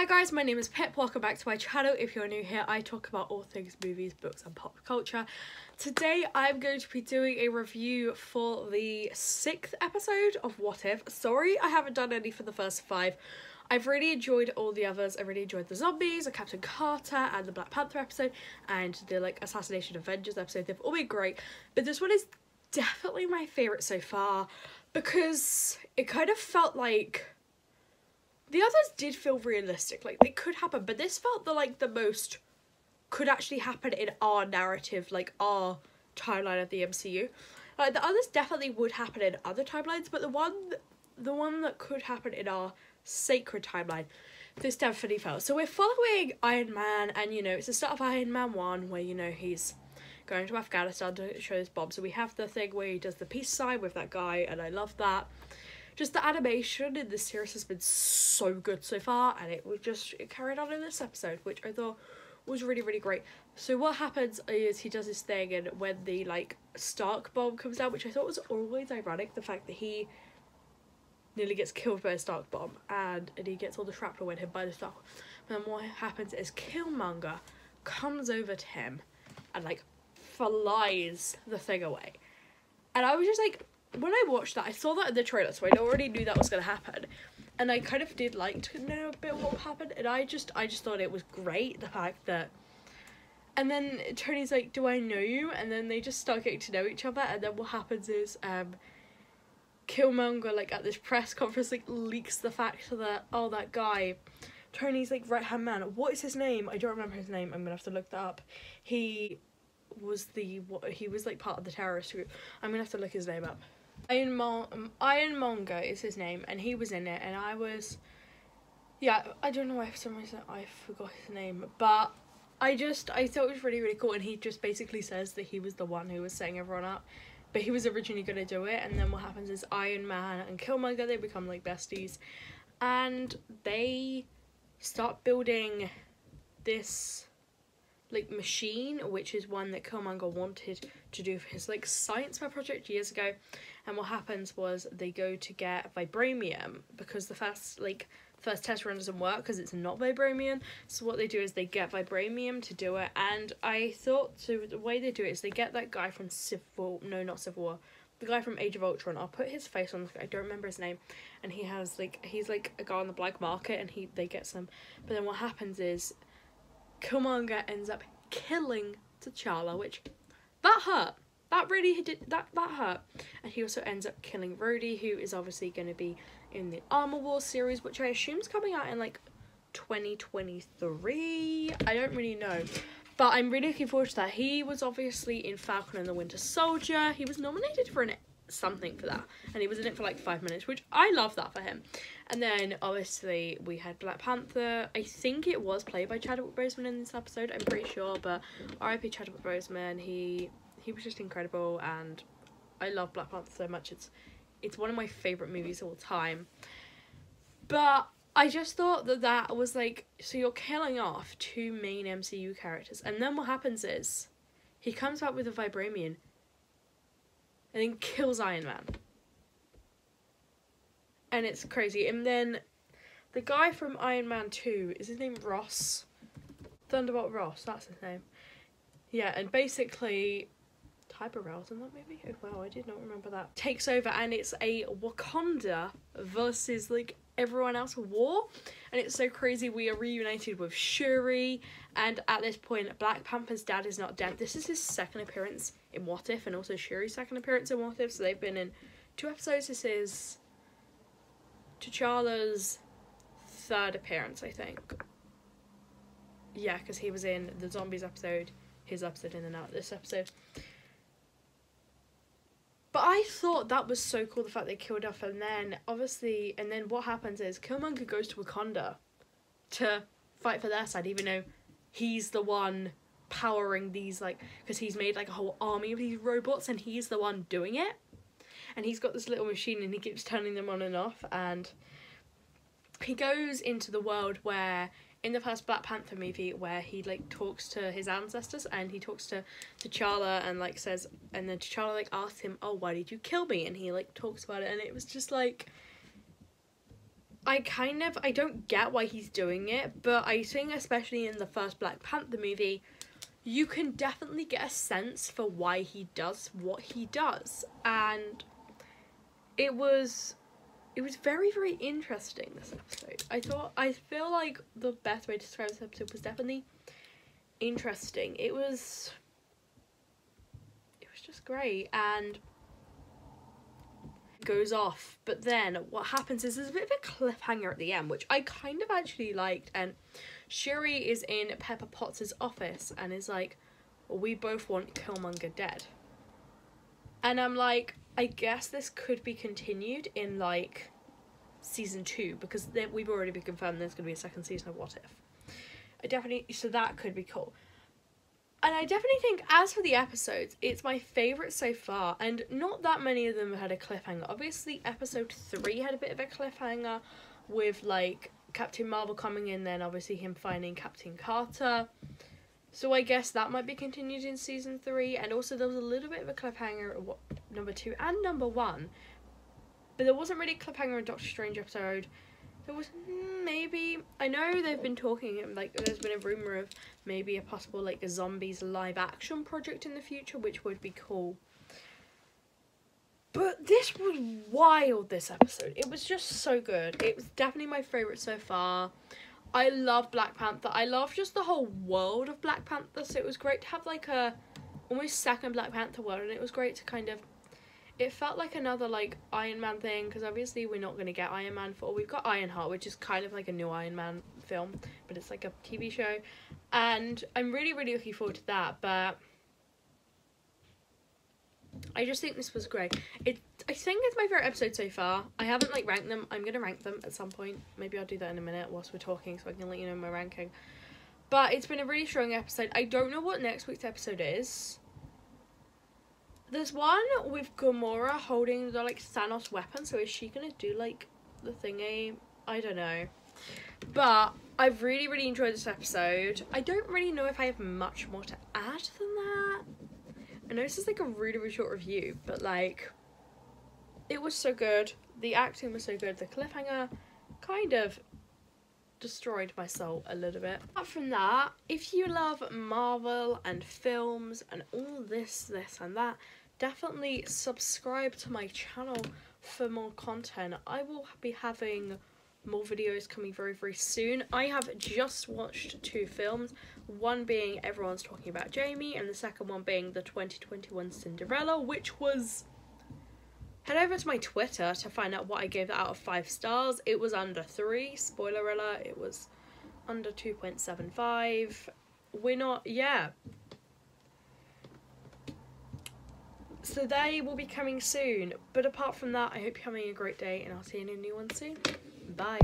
Hi guys, my name is Pip. Welcome back to my channel. If you're new here, I talk about all things movies, books and pop culture. Today I'm going to be doing a review for the 6th episode of What If. Sorry I haven't done any for the first 5. I've really enjoyed all the others. I really enjoyed the zombies, the Captain Carter and the Black Panther episode and the Assassination Avengers episode. They've all been great, but this one is definitely my favourite so far because it kind of felt like the others did feel realistic, like they could happen, but this felt the most could actually happen in our narrative, like our timeline of the MCU. Like the others definitely would happen in other timelines, but the one that could happen in our sacred timeline, this definitely felt. So we're following Iron Man, and it's the start of Iron Man 1 where he's going to Afghanistan to show his bomb. So we have the thing where he does the peace sign with that guy, and I love that. Just the animation in this series has been so good so far, and it carried on in this episode, which I thought was really, really great. So what happens is he does this thing, and when the Stark bomb comes out, which I thought was always ironic, the fact that he nearly gets killed by a Stark bomb, and he gets all the shrapnel in him by the Stark. And then what happens is Killmonger comes over to him and flies the thing away, and I was just like, when I watched that, I saw that in the trailer, so I already knew that was going to happen, and I kind of did like to know a bit what happened, and I just thought it was great, the fact that, and then Tony's like, do I know you? And then they just start getting to know each other, and then what happens is, Killmonger, at this press conference, leaks the fact that, oh, that guy, Tony's, right-hand man, what is his name? I don't remember his name, I'm gonna have to look that up. He was part of the terrorist group. I'm gonna have to look his name up. Ironmonger is his name, and he was in it, and I don't know why for some reason I forgot his name, but I thought it was really, really cool, and he just basically says that he was the one who was setting everyone up, but he was originally going to do it, and then what happens is Iron Man and Killmonger, they become besties, and they start building this machine, which is one that Killmonger wanted to do for his science fair project years ago. And what happens was they go to get vibranium because the first test run doesn't work because it's not vibranium. So what they do is they get vibranium to do it, and I thought, so the way they do it is they get that guy from the guy from Age of Ultron. I'll put his face on. I don't remember his name, and he has he's a guy on the black market, and they get some. But then what happens is Killmonger ends up killing T'Challa, which that hurt. That really did, that hurt. And he also ends up killing Rhodey, who is obviously going to be in the Armor Wars series, which I assume is coming out in 2023. I don't really know, but I'm really looking forward to that. He was obviously in Falcon and the Winter Soldier. He was nominated for something for that, and he was in it for 5 minutes, which I love that for him. And then obviously we had Black Panther. I think it was played by Chadwick Boseman in this episode, I'm pretty sure, but R.I.P. Chadwick Boseman. He was just incredible, and I love Black Panther so much. It's one of my favourite movies of all time. But I just thought that was so you're killing off 2 main MCU characters, and then what happens is he comes out with a vibranium and then kills Iron Man. And it's crazy. And then the guy from Iron Man 2, is his name Ross? Thunderbolt Ross, that's his name. Yeah, and basically Typer in that movie? Oh wow, I did not remember that. Takes over, and it's a Wakanda versus everyone else war, and it's so crazy. We are reunited with Shuri, and at this point Black Panther's dad is not dead. This is his 2nd appearance in What If, and also Shuri's 2nd appearance in What If, so they've been in 2 episodes. This is T'Challa's 3rd appearance, I think. Yeah, because he was in the Zombies episode, his episode, and then out this episode. But I thought that was so cool, the fact they killed off, and then what happens is Killmonger goes to Wakanda to fight for their side, even though he's the one powering these, because he's made a whole army of these robots, and he's the one doing it. And he's got this little machine, and he keeps turning them on and off, and he goes into the world where, in the first Black Panther movie, where he talks to his ancestors, and he talks to T'Challa and says, and then T'Challa asks him, oh, why did you kill me? And he talks about it, and it was just I don't get why he's doing it, but I think especially in the first Black Panther movie, you can definitely get a sense for why he does what he does. And it was very, very interesting, this episode. I feel like the best way to describe this episode was definitely interesting. It was just great, and goes off, but then what happens is there's a bit of a cliffhanger at the end, which I kind of actually liked. And Shuri is in Pepper Potts' office and is like, well, we both want Killmonger dead. And I'm like, I guess this could be continued in like season 2, because we've already been confirmed there's going to be a second season of What If. So that could be cool. And I definitely think, as for the episodes, it's my favourite so far, and not that many of them had a cliffhanger. Obviously, episode 3 had a bit of a cliffhanger with, like, Captain Marvel coming in, then obviously him finding Captain Carter. So I guess that might be continued in season 3, and also there was a little bit of a cliffhanger at number 2 and number 1. But there wasn't really a cliffhanger in Doctor Strange episode. There was maybe, I know they've been talking, like, there's been a rumour of maybe a possible, like, a zombies live action project in the future, which would be cool. But this was wild, this episode. It was just so good. It was definitely my favourite so far. I love Black Panther. I love just the whole world of Black Panther, so it was great to have, like, a almost second Black Panther world, and it was great to kind of, it felt like another, like, Iron Man thing, because obviously we're not going to get Iron Man 4. We've got Ironheart, which is kind of like a new Iron Man film, but it's like a TV show. And I'm really, really looking forward to that, but I just think this was great. I think it's my favourite episode so far. I haven't, like, ranked them. I'm going to rank them at some point. Maybe I'll do that in a minute whilst we're talking, so I can let you know my ranking. But it's been a really strong episode. I don't know what next week's episode is. There's one with Gamora holding the, like, Thanos weapon, so is she gonna do, like, the thingy? I don't know. But I've really, really enjoyed this episode. I don't really know if I have much more to add than that. I know this is, like, a really, really short review, but, like, it was so good. The acting was so good. The cliffhanger kind of destroyed my soul a little bit. Apart from that, if you love Marvel and films and all this and that, definitely subscribe to my channel for more content. I will be having more videos coming very, very soon. I have just watched 2 films, one being Everyone's Talking About Jamie, and the second one being the 2021 Cinderella, which was, head over to my Twitter to find out what I gave that out of 5 stars. It was under 3, spoiler alert, it was under 2.75. We're not, yeah. So they will be coming soon. But apart from that, I hope you're having a great day, and I'll see you in a new one soon. Bye.